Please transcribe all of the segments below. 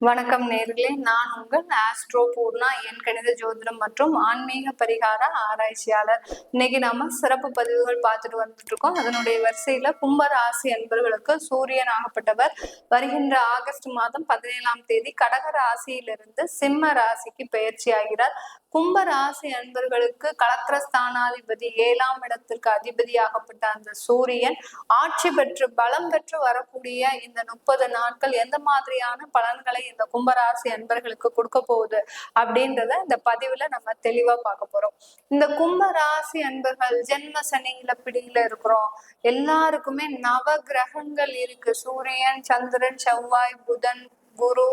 வணக்கம் நேர்களே, நான் உங்கள் ஆஸ்ட்ரோ பூர்ணா, என் கணித ஜோதிடம் மற்றும் ஆன்மீக பரிகார ஆராய்ச்சியாளர். இன்னைக்கு நாம சிறப்பு பதிவுகள் பார்த்துட்டு வந்துட்டு இருக்கோம். அதனுடைய வரிசையில கும்ப ராசி அன்பர்களுக்கு சூரியன் ஆகப்பட்டவர் வருகின்ற ஆகஸ்ட் மாதம் 17ஆம் தேதி கடக ராசியிலிருந்து சிம்ம ராசிக்கு பயிற்சி ஆகிறார். கும்ப ராசி அன்பர்களுக்கு கலத்திரஸ்தானாதிபதி 7ஆம் இடத்திற்கு அதிபதியாகப்பட்ட அந்த சூரியன் ஆட்சி பெற்று பலம் பெற்று வரக்கூடிய இந்த 30 நாட்கள் எந்த மாதிரியான பலன்களை இந்த கும்பராசி அன்பர்களுக்கு கொடுக்க போகுது அப்படின்றத இந்த பதிவுல நம்ம தெளிவா பார்க்க போறோம். இந்த கும்பராசி அன்பர்கள் ஜென்ம சனியில பிடியில இருக்கிறோம். எல்லாருக்குமே நவ கிரகங்கள் இருக்கு. சூரியன், சந்திரன், செவ்வாய், புதன், குரு,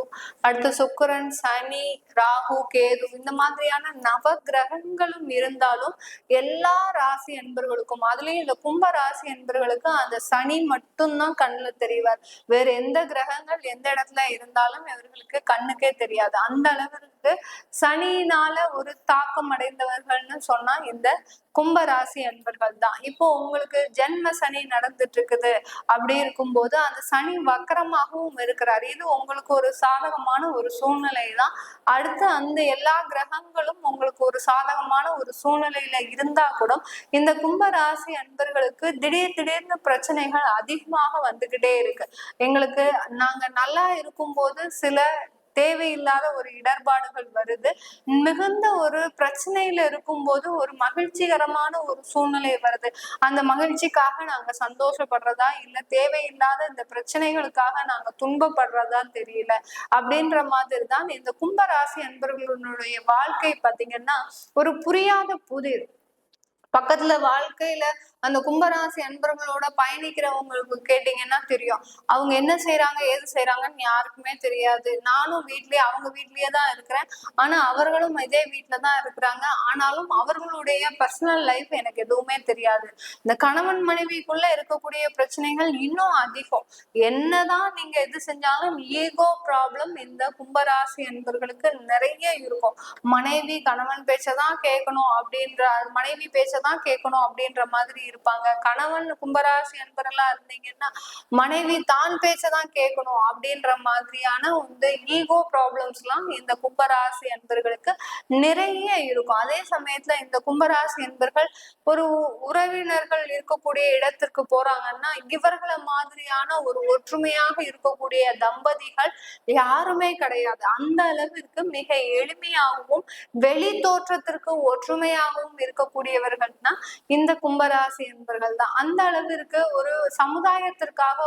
அடுத்து சுக்கிரன், சனி, ராகு, கேது, இந்த மாதிரியான நவ கிரகங்களும் இருந்தாலும் எல்லா ராசி அன்பர்களுக்கும், அதுலயும் இந்த கும்ப ராசி அன்பர்களுக்கு அந்த சனி மட்டும்தான் கண்ணுல தெரிவார். வேற எந்த கிரகங்கள் எந்த இடத்துல இருந்தாலும் இவர்களுக்கு கண்ணுக்கே தெரியாது. அந்த அளவிற்கு சனியினால ஒரு தாக்கம் அடைந்தவர்கள்னு சொன்னா இந்த கும்ப ராசி அன்பர்கள் தான். இப்போ உங்களுக்கு ஜென்ம சனி நடந்துட்டு இருக்குது. அப்படி இருக்கும்போது அந்த சனி வக்கரமாகவும் இருக்கிறார். இது உங்களுக்கு ஒரு சாதகமான ஒரு சூழ்நிலை தான். அடுத்து அந்த எல்லா கிரகங்களும் உங்களுக்கு ஒரு சாதகமான ஒரு சூழ்நிலையில இருந்தா கூட இந்த கும்ப ராசி அன்பர்களுக்கு திடீர்னு பிரச்சனைகள் அதிகமாக வந்துகிட்டே இருக்கு. எங்களுக்கு நாங்க நல்லா இருக்கும்போது சில தேவையில்லாத ஒரு இடர்பாடுகள் வருது. மிகுந்த ஒரு பிரச்சனையில இருக்கும்போது ஒரு மகிழ்ச்சிகரமான ஒரு சூழ்நிலை வருது. அந்த மகிழ்ச்சிக்காக நாங்க சந்தோஷப்படுறதா இல்ல தேவையில்லாத இந்த பிரச்சனைகளுக்காக நாங்க துன்பப்படுறதான்னு தெரியல. அப்படின்ற மாதிரி தான் இந்த கும்பராசி அன்பர்களுடைய வாழ்க்கை பாத்தீங்கன்னா ஒரு புரியாத புதிர். பக்கத்துல வாழ்க்கையில அந்த கும்பராசி அன்பர்களோட பயணிக்கிறவங்களுக்கு கேட்டீங்கன்னா தெரியும். அவங்க என்ன செய்யறாங்க ஏது செய்யறாங்கன்னு யாருக்குமே தெரியாது. நானும் அவங்க வீட்லயே தான் இருக்கிறேன். ஆனா அவர்களும் இதே வீட்டுலதான் இருக்கிறாங்க. ஆனாலும் அவர்களுடைய பர்சனல் லைஃப் எனக்கு எதுவுமே தெரியாது. இந்த கணவன் மனைவிக்குள்ள இருக்கக்கூடிய பிரச்சனைகள் இன்னும் அதிகம். என்னதான் நீங்க எது செஞ்சாலும் ஈகோ ப்ராப்ளம் இந்த கும்பராசி அன்பர்களுக்கு நிறைய இருக்கும். மனைவி கணவன் பேச்சதான் கேட்கணும் அப்படின்ற, மனைவி பேச்சதான் கேட்கணும் அப்படின்ற மாதிரி இருப்பாங்க. கணவன் கும்பராசி அன்பர்களா இருந்தீங்கன்னா மனைவி தான் பேச்சதான் கேட்கணும் அப்படின்ற மாதிரியான இந்த ஈகோ ப்ராப்ளம்ஸ் எல்லாம் இந்த கும்பராசி அன்பர்களுக்கு நிறைய இருக்கும். அதே சமயத்துல இந்த கும்பராசி அன்பர்கள் ஒரு உறவினர்கள் இருக்கக்கூடிய இடத்திற்கு போறாங்கன்னா இவர்களை மாதிரியான ஒரு ஒற்றுமையாக இருக்கக்கூடிய தம்பதிகள் யாருமே கிடையாது. அந்த அளவிற்கு மிக எளிமையாகவும் வெளி தோற்றத்திற்கு ஒற்றுமையாகவும் இருக்கக்கூடியவர்கள்னா இந்த கும்பராசி என்பர்கள் தான். அந்த அளவிற்கு ஒரு சமுதாயத்திற்காக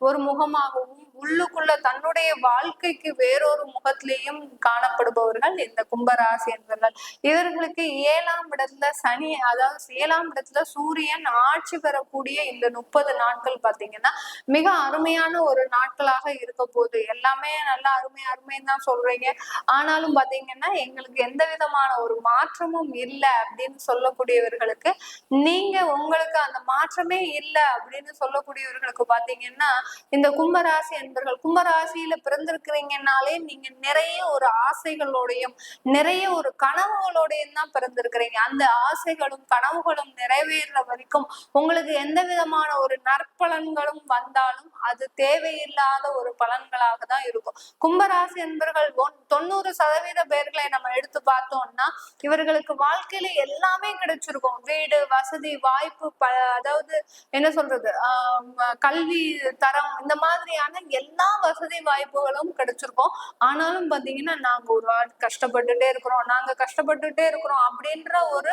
ஒரு முகமாகவும் உள்ளுக்குள்ள தன்னுடைய வாழ்க்கைக்கு வேறொரு முகத்திலேயும் காணப்படுபவர்கள் இந்த கும்பராசி என்பர்கள். இவர்களுக்கு 7ஆம் இடத்துல சனி, அதாவது 7ஆம் இடத்துல சூரியன் ஆட்சி பெறக்கூடிய இந்த 30 நாட்கள் பாத்தீங்கன்னா மிக அருமையான ஒரு நாட்களாக இருக்க போகுது. எல்லாமே நல்லா அருமைன்னு தான் சொல்றீங்க. ஆனாலும் பாத்தீங்கன்னா எங்களுக்கு எந்த விதமான ஒரு மாற்றமும் இல்லை அப்படின்னு சொல்லக்கூடியவர்களுக்கு, நீங்க உங்களுக்கு அந்த மாற்றமே இல்லை அப்படின்னு சொல்லக்கூடியவர்களுக்கு பாத்தீங்கன்னா இந்த கும்பராசி என்பர்கள், கும்பராசியில பிறந்திருக்கிறீங்கன்னாலே நீங்க நிறைய ஒரு ஆசைகளோடையும் நிறைய ஒரு கனவுகளோடையும் தான் பிறந்திருக்கிறீங்க. அந்த ஆசைகளும் கனவுகளும் நிறைவேற வரைக்கும் உங்களுக்கு எந்த விதமான ஒரு நற்பலன்களும் வந்தாலும் அது தேவையில்லாத ஒரு பலன்களாக தான் இருக்கும். கும்பராசி என்பர்கள் 90% பேர்களை நம்ம எடுத்து பார்த்தோம்னா இவர்களுக்கு வாழ்க்கையில எல்லாமே கிடைச்சிருக்கும். வீடு, வசதி, வாய்ப்பு, அதாவது என்ன சொல்றது, கல்வி தரம், இந்த மாதிரியான எல்லா வசதி வாய்ப்புகளும் கிடைச்சிருக்கும். ஆனாலும் பாத்தீங்கன்னா நாங்க கஷ்டப்பட்டுட்டே இருக்கிறோம் அப்படின்ற ஒரு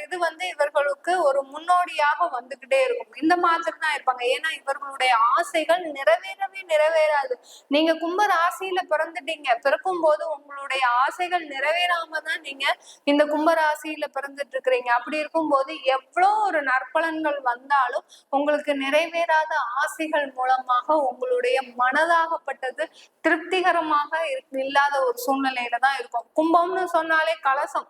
இது இவர்களுக்கு ஒரு முன்னோடியாக வந்துகிட்டே இருக்கும். இந்த மாதிரி தான் இருப்பாங்க. ஏன்னா இவர்களுடைய ஆசைகள் நிறைவேறாது. நீங்க கும்ப ராசியில பிறந்துட்டீங்க. பிறக்கும் போது உங்களுடைய ஆசைகள் நிறைவேறாம தான் நீங்க இந்த கும்ப ராசியில பிறந்துட்டு இருக்கிறீங்க. அப்படி இருக்கும் போது எவ்வளவு ஒரு நற்பலன்கள் வந்தாலும் உங்களுக்கு நிறைவேறாத ஆசைகள் மூலமாக உங்களுடைய மனதாகப்பட்டது திருப்திகரமாக இல்லாத ஒரு சூழ்நிலையில தான் இருக்கும். கும்பம்னு சொன்னாலே கலசம்.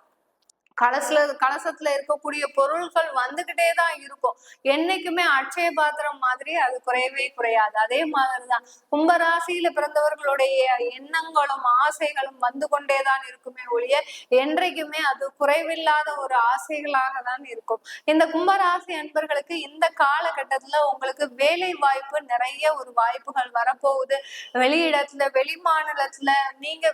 கலசத்துல இருக்கக்கூடிய பொருட்கள் வந்துகிட்டே தான் இருக்கும். என்னைக்குமே அட்சய பாத்திரம் மாதிரி அது குறையவே குறையாது. அதே மாதிரிதான் கும்பராசியில பிறந்தவர்களுடைய எண்ணங்களும் ஆசைகளும் வந்து கொண்டேதான் இருக்குமே ஒழிய என்றைக்குமே அது குறைவில்லாத ஒரு ஆசைகளாக தான் இருக்கும். இந்த கும்பராசி அன்பர்களுக்கு இந்த காலகட்டத்துல உங்களுக்கு வேலை வாய்ப்பு நிறைய ஒரு வாய்ப்புகள் வரப்போகுது. வெளியிடத்துல வெளி மாநிலத்துல நீங்க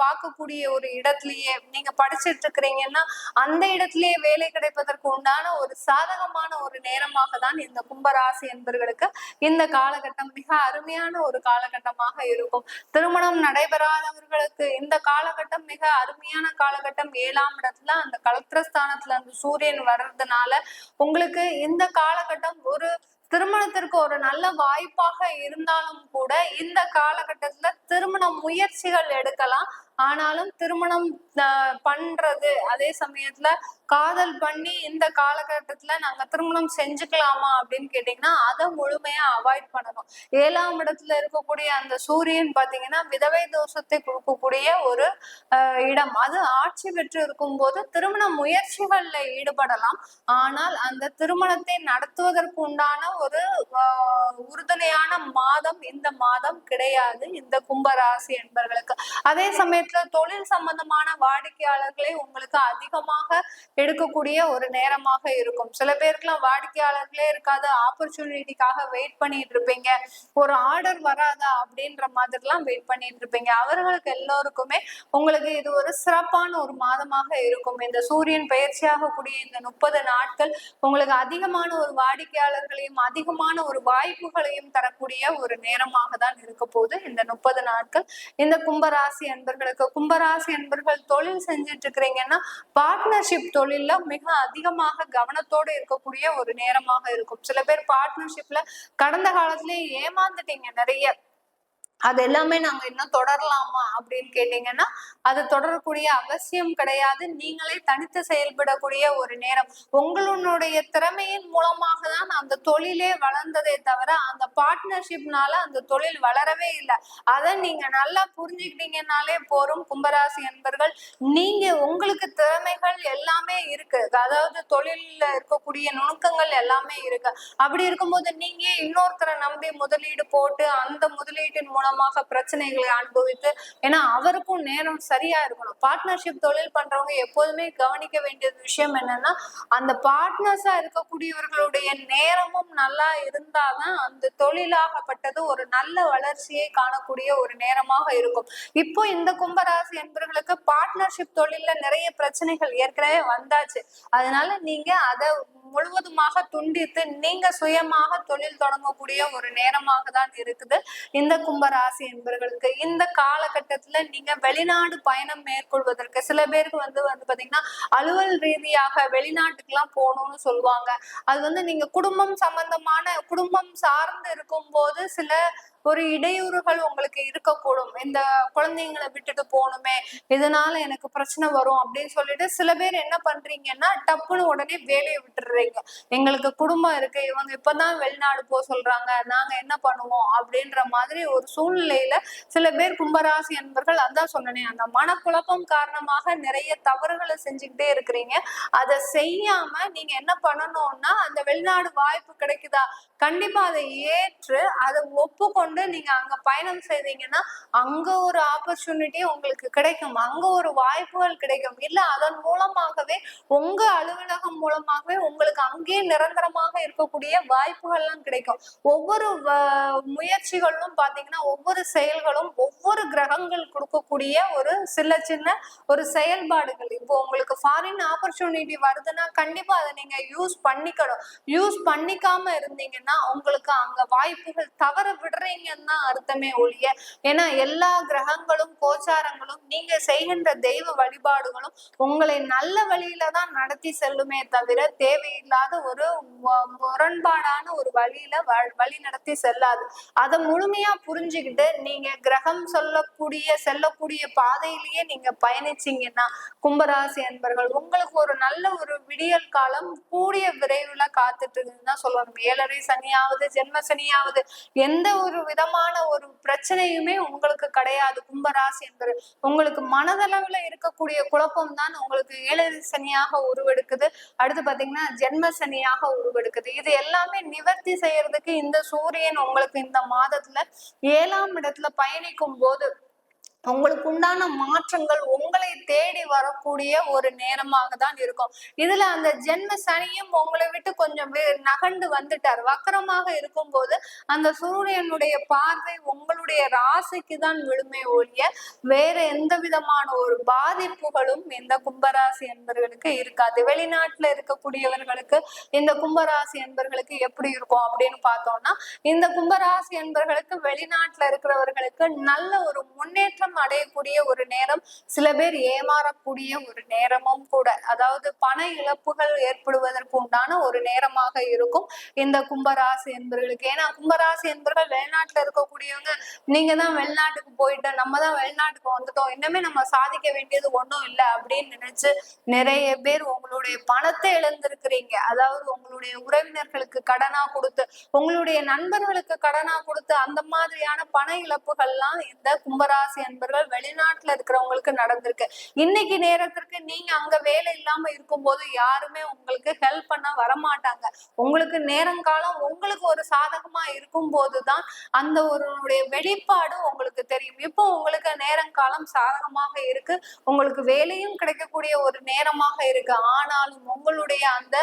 பார்க்கக்கூடிய ஒரு இடத்துலயே நீங்க படிச்சிட்டு இருக்கிறீங்கன்னா அந்த இடத்திலேயே வேலை கிடைப்பதற்கு உண்டான ஒரு சாதகமான ஒரு நேரமாக தான் இந்த கும்பராசி என்பவர்களுக்கு இந்த காலகட்டம் மிக அருமையான ஒரு காலகட்டமாக இருக்கும். திருமணம் நடைபெறாதவர்களுக்கு இந்த காலகட்டம் மிக அருமையான காலகட்டம். 7ஆம் இடத்துல அந்த கலத்திரஸ்தானத்துல அந்த சூரியன் வர்றதுனால உங்களுக்கு இந்த காலகட்டம் ஒரு திருமணத்திற்கு ஒரு நல்ல வாய்ப்பாக இருந்தாலும் கூட இந்த காலகட்டத்துல திருமண முயற்சிகள் எடுக்கலாம். ஆனாலும் திருமணம் பண்றது அதே சமயத்துல காதல் பண்ணி இந்த காலகட்டத்துல நாங்க திருமணம் செஞ்சுக்கலாமா அப்படின்னு கேட்டீங்கன்னா அதை முழுமையா அவாய்ட் பண்ணணும். 7ஆம் இடத்துல இருக்கக்கூடிய அந்த சூரியன் பாத்தீங்கன்னா விதவை தோஷத்தை கொடுக்கக்கூடிய ஒரு இடம். அது ஆட்சி பெற்று இருக்கும் போது திருமண முயற்சிகள்ல ஈடுபடலாம். ஆனால் அந்த திருமணத்தை நடத்துவதற்கு உண்டான ஒரு உறுதுணையான மாதம் இந்த மாதம் கிடையாது இந்த கும்பராசி என்பவர்களுக்கு. அதே சமயத்துல தொழில் சம்பந்தமான வாடிக்கையாளர்களை உங்களுக்கு அதிகமாக எடுக்கக்கூடிய ஒரு நேரமாக இருக்கும். சில பேருக்குலாம் வாடிக்கையாளர்களே இருக்காது, ஆப்பர்ச்சுனிட்டிக்காக வெயிட் பண்ணிட்டு இருப்பீங்க, ஒரு ஆர்டர் வராதா அப்படின்ற மாதிரிலாம் வெயிட் பண்ணிட்டு இருப்பீங்க. அவர்களுக்கு எல்லோருக்குமே உங்களுக்கு இது ஒரு சிறப்பான ஒரு மாதமாக இருக்கும். இந்த சூரியன் பயிற்சியாக கூடிய இந்த 30 நாட்கள் உங்களுக்கு அதிகமான ஒரு வாடிக்கையாளர்களையும் அதிகமான ஒரு வாய்ப்புகளையும் தரக்கூடிய ஒரு நேரமாக தான் இருக்க போகுது இந்த 30 நாட்கள் இந்த கும்பராசி அன்பர்களுக்கு. கும்பராசி அன்பர்கள் தொழில் செஞ்சுட்டு இருக்கிறீங்கன்னா பார்ட்னர்ஷிப் தொழில்ல மிக அதிகமாக கவனத்தோடு இருக்கக்கூடிய ஒரு நேரமாக இருக்கும். சில பேர் பார்ட்னர்ஷிப்ல கடந்த காலத்திலேயே ஏமாந்துட்டீங்க நிறைய, அது எல்லாமே நாங்க இன்னும் தொடரலாமா அப்படின்னு கேட்டீங்கன்னா அது தொடரக்கூடிய அவசியம் கிடையாது. நீங்களே தனித்து செயல்படக்கூடிய ஒரு நேரம். உங்களுடைய திறமையின் மூலமாக தான் அந்த தொழிலே வளர்ந்ததே தவிர அந்த பார்ட்னர்ஷிப்னால அந்த தொழில் வளரவே இல்லை. அதை நீங்க நல்லா புரிஞ்சுக்கிட்டீங்கன்னாலே போரும் கும்பராசி என்பர்கள். நீங்க உங்களுக்கு திறமைகள் எல்லாமே இருக்கு, அதாவது தொழில இருக்கக்கூடிய நுணுக்கங்கள் எல்லாமே இருக்கு. அப்படி இருக்கும்போது நீங்க இன்னொருத்தரை நம்பி முதலீடு போட்டு அந்த முதலீட்டின் மூலமாக பிரச்சனைகளை அனுபவித்து, ஏன்னா அவருக்கும் நேரம் சரியா இருக்கணும். பார்ட்னர்ஷிப் தொழில் பண்றவங்க எப்போதுமே கவனிக்க வேண்டிய விஷயம் என்னன்னா அந்த பார்ட்னர்ஸா இருக்கக்கூடியவர்களுடைய நேரமும் நல்லா இருந்தாதான் அந்த தொழிலாகப்பட்டது ஒரு நல்ல வளர்ச்சியை காணக்கூடிய ஒரு நேரமாக இருக்கும். இப்போ இந்த கும்பராசி என்பவர்களுக்கு பார்ட்னர்ஷிப் தொழில்ல நிறைய பிரச்சனைகள் ஏற்கனவே வந்தாச்சு. அதனால நீங்க அதை முழுவதுமாக துண்டித்து நீங்க சுயமாக தொழில் தொடங்கக்கூடிய ஒரு நேரமாக தான் இருக்குது இந்த கும்பராசி என்பவர்களுக்கு. இந்த காலகட்டத்துல நீங்க வெளிநாடு பயணம் மேற்கொள்வதற்கு சில பேருக்கு வந்து பாத்தீங்கன்னா அலுவல் ரீதியாக வெளிநாட்டுக்கு எல்லாம் போகணும்னு சொல்லுவாங்க. அது நீங்க குடும்பம் சம்பந்தமான குடும்பம் சார்ந்து இருக்கும் போது சில ஒரு இடையூறுகள் உங்களுக்கு இருக்கக்கூடும். இந்த குழந்தைங்களை விட்டுட்டு போகணுமே, இதனால எனக்கு பிரச்சனை வரும் அப்படின்னு சொல்லிட்டு சில பேர் என்ன பண்றீங்கன்னா டப்புன்னு உடனே வேலையை விட்டுடுறீங்க. எங்களுக்கு குடும்பம் இருக்கு, இவங்க இப்பதான் வெளிநாடு போக சொல்றாங்க, நாங்க என்ன பண்ணுவோம் அப்படின்ற மாதிரி ஒரு சூழ்நிலையில சில பேர் கும்பராசி என்பர்கள், அதான் சொன்னேன், அந்த மனக்குழப்பம் காரணமாக நிறைய தவறுகளை செஞ்சுக்கிட்டே இருக்கிறீங்க. அதை செய்யாம நீங்க என்ன பண்ணணும்னா அந்த வெளிநாடு வாய்ப்பு கிடைக்குதா கண்டிப்பா அதை ஏற்று அதை ஒப்புக்கொண்டு நீங்க அங்க பயணம் செய்தீங்கன்னா அங்க ஒரு ஆப்பர்ச்சுனிட்டி உங்களுக்கு கிடைக்கும், அங்க ஒரு வாய்ப்புகள் கிடைக்கும். இல்ல அதன் மூலமாகவே உங்க அலுவலகம் மூலமாகவே உங்களுக்கு அங்கேயே நிரந்தரமாக இருக்கக்கூடிய வாய்ப்புகள் எல்லாம் கிடைக்கும். ஒவ்வொரு முயற்சிகளும் பாத்தீங்கன்னா ஒவ்வொரு செயல்களும் ஒவ்வொரு கிரகங்கள் கொடுக்கக்கூடிய ஒரு சின்ன ஒரு செயல்பாடுகள். இப்போ உங்களுக்கு ஃபாரின் ஆப்பர்ச்சுனிட்டி வருதுன்னா கண்டிப்பா அதை நீங்க யூஸ் பண்ணிக்கணும். யூஸ் பண்ணிக்காம இருந்தீங்கன்னா உங்களுக்கு அங்க வாய்ப்புகள் தவற விடுறீங்கன்னு தான் அர்த்தமே ஒழிய, ஏன்னா எல்லா கிரகங்களும் கோச்சாரங்களும் நீங்க செய்கின்ற தெய்வ வழிபாடுகளும் உங்களை நல்ல வழியில தான் நடத்தி செல்லுமே தவிர தேவையில்லாத ஒரு முரண்பாடான ஒரு வழியில வழி நடத்தி செல்லாது. அதை முழுமையா புரிஞ்சுக்கிட்டு புரிஞ்சுக்கிட்டு நீங்க கிரகம் செல்லக்கூடிய பாதையிலேயே நீங்க பயணிச்சீங்கன்னா கும்பராசி அன்பர்கள் உங்களுக்கு ஒரு நல்ல ஒரு விடியல் காலம் கூடிய விரைவுல காத்துட்டு இருக்குன்னு தான் சொல்லணும். 7.5 சனியாவது ஜென்ம சனியாவது எந்த ஒரு விதமான ஒரு பிரச்சனையுமே உங்களுக்கு கிடையாது. கும்பராசி என்பது உங்களுக்கு மனதளவுல இருக்கக்கூடிய குழப்பம் தான் உங்களுக்கு 7.5 சனியாக உருவெடுக்குது. அடுத்து பாத்தீங்கன்னா ஜென்ம சனியாக உருவெடுக்குது. இது எல்லாமே நிவர்த்தி செய்யறதுக்கு இந்த சூரியன் உங்களுக்கு இந்த மாதத்துல 7ஆம் இடத்துல பயணிக்கும் போது உங்களுக்கு உண்டான மாற்றங்கள் உங்களை தேடி வரக்கூடிய ஒரு நேரமாக தான் இருக்கும். இதுல அந்த ஜென்ம சனியும் உங்களை விட்டு கொஞ்சம் நகர்ந்து வந்துட்டார். வக்கரமாக இருக்கும் போது அந்த சூரியனுடைய பார்வை உங்களுடைய ராசிக்கு தான் விழுமே ஒழிய வேற எந்த விதமான ஒரு பாதிப்புகளும் இந்த கும்பராசி என்பவர்களுக்கு இருக்காது. வெளிநாட்டுல இருக்கக்கூடியவர்களுக்கு இந்த கும்பராசி என்பவர்களுக்கு எப்படி இருக்கும் அப்படின்னு பார்த்தோம்னா, இந்த கும்பராசி என்பவர்களுக்கு வெளிநாட்டுல இருக்கிறவர்களுக்கு நல்ல ஒரு முன்னேற்றம் அடையக்கூடிய ஒரு நேரம், சில பேர் ஏமாறக்கூடிய ஒரு நேரமும் கூட. அதாவது பண இழப்புகள் ஏற்படுவதற்கு உண்டான ஒரு நேரமாக இருக்கும் இந்த கும்பராசி என்பவர்களுக்கு. ஏன்னா கும்பராசி என்பவர்கள் வெளிநாட்டுல இருக்கக்கூடியவங்க, நீங்க தான் வெளிநாட்டுக்கு போயிட்டு நம்ம தான் வெளிநாட்டுக்கு வந்துட்டோம், இன்னுமே நம்ம சாதிக்க வேண்டியது ஒண்ணும் இல்லை அப்படின்னு நினைச்சு நிறைய பேர் உங்களுடைய பணத்தை இழந்திருக்கிறீங்க. அதாவது உங்களுடைய உறவினர்களுக்கு கடனா கொடுத்து, உங்களுடைய நண்பர்களுக்கு கடனா கொடுத்து அந்த மாதிரியான பண இழப்புகள்லாம் இந்த கும்பராசி என்பவர்கள் வெளிநாட்டுல இருக்கிறவங்களுக்கு நடந்திருக்கு. இன்னைக்கு நேரத்திற்கு நீங்க அங்க வேலை இல்லாம இருக்கும்போது யாருமே உங்களுக்கு ஹெல்ப் பண்ண வரமாட்டாங்க. உங்களுக்கு நேரங்காலம் உங்களுக்கு ஒரு சாதகமா இருக்கும் போதுதான் அந்த ஒரு வெளிப்பாடு உங்களுக்கு தெரியும். இப்போ உங்களுக்கு நேரங்காலம் சாதகமாக இருக்கு, உங்களுக்கு வேலையும் கிடைக்கக்கூடிய ஒரு நேரமாக இருக்கு. ஆனாலும் உங்களுடைய அந்த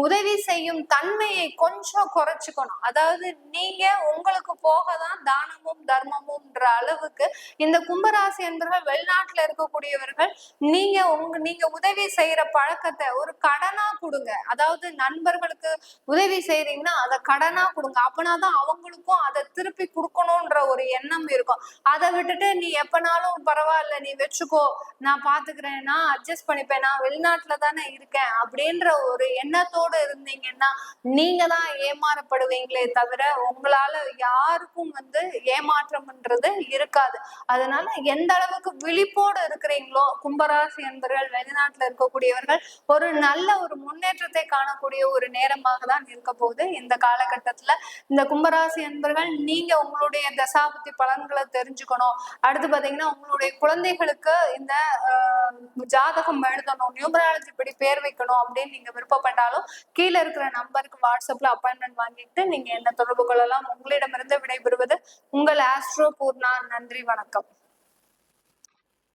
உதவி செய்யும் தன்மையை கொஞ்சம் குறைச்சுக்கணும். அதாவது நீங்க உங்களுக்கு போகதான் தானமும் தர்மமும்ன்ற அளவுக்கு இந்த கும்பராசி என்பவர்கள் வெளிநாட்டுல இருக்கக்கூடியவர்கள் நீங்க உதவி செய்யற பழக்கத்தை ஒரு கடனா கொடுங்க. அதாவது நண்பர்களுக்கு உதவி செய்யறீங்கன்னா அதை கடனா கொடுங்க. அப்பனாதான் அவங்களுக்கும் அதை திருப்பி கொடுக்கணும்ன்ற ஒரு எண்ணம் இருக்கும். அதை விட்டுட்டு நீ எப்பனாலும் பரவாயில்ல நீ வச்சுக்கோ, நான் பாத்துக்கிறேன், நான் அட்ஜஸ்ட் பண்ணிப்பேன், நான் வெளிநாட்டுல தானே இருக்கேன் அப்படின்ற ஒரு எண்ணத்தோடு இருந்தீங்கன்னா நீங்க தான் ஏமாறப்படுவீங்களே தவிர உங்களால யாருக்கும் ஏமாற்றம்ன்றது இருக்காது. அதனால எந்த அளவுக்கு விழிப்போடு இருக்கிறீங்களோ கும்பராசி என்பவர்கள் வெளிநாட்டுல இருக்கக்கூடியவர்கள் ஒரு நல்ல ஒரு முன்னேற்றத்தை காணக்கூடிய ஒரு நேரமாக தான் இருக்க போகுது இந்த காலகட்டத்துல. இந்த கும்பராசி என்பவர்கள் நீங்க உங்களுடைய தசாபுத்தி பலன்களை தெரிஞ்சுக்கணும். அடுத்து பாத்தீங்கன்னா உங்களுடைய குழந்தைகளுக்கு இந்த ஜாதகம் எழுதணும், நியூமராலஜி படி பேர் வைக்கணும் அப்படின்னு நீங்க விருப்பப்பட்டாலும் கீழே இருக்கிற நம்பருக்கு வாட்ஸ்அப்ல அப்பாயின்மெண்ட் வாங்கிட்டு நீங்க என்ன தொடர்பு கொள்ளலாம். உங்களிடமிருந்து விடைபெறுவது உங்கள் ஆஸ்ட்ரோ பூர்ணா. நன்றி, வணக்கம்.